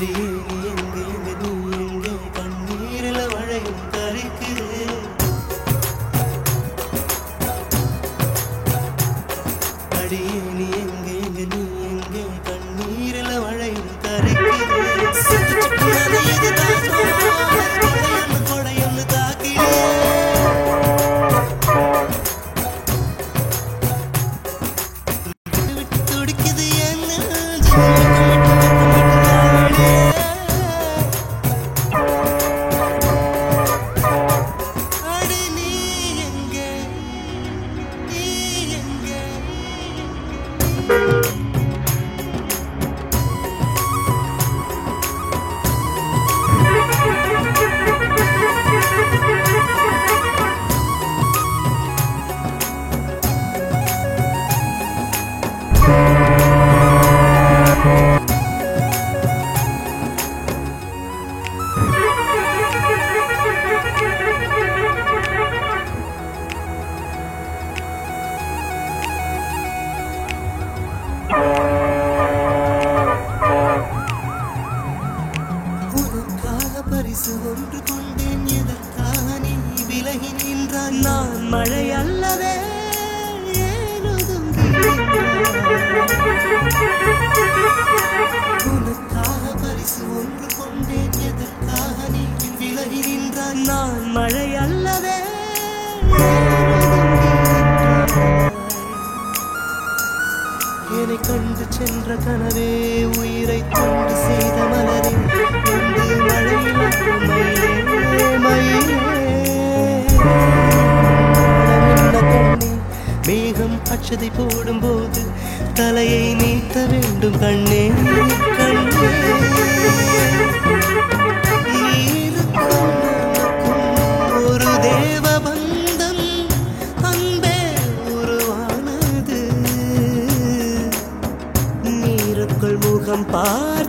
அடியே நீ எங்கே நீ எங்கே கண்ணீரில மழையும் கரைக்குது அடியே நீ எங்கே நீ எங்கே கண்ணீரில மழையும் கரைக்குது கொடையொன்னு தாக்கிலே விட்டு துடிக்குது என்ன பரிசு ஒன்று கொண்டேன் எதற்காக நீ விலகி நின்றாய் நான் மழை அல்லவே உனக்காக பரிசு ஒன்று கொண்டேன் எதற்காக நீ விலகி நின்றாய் நான் மழை அல்லவே என்னை கண்டு சென்ற கனவே உயிரை தொண்டு செய்த மலரே மேகம் அச்சதை போடும்போது தலையை நீட்ட வேண்டும் கண்ணே கண்ணே ஒரு தேவ பந்தம் அன்பே உருவானது நீருக்குள் முகம் பார்த்து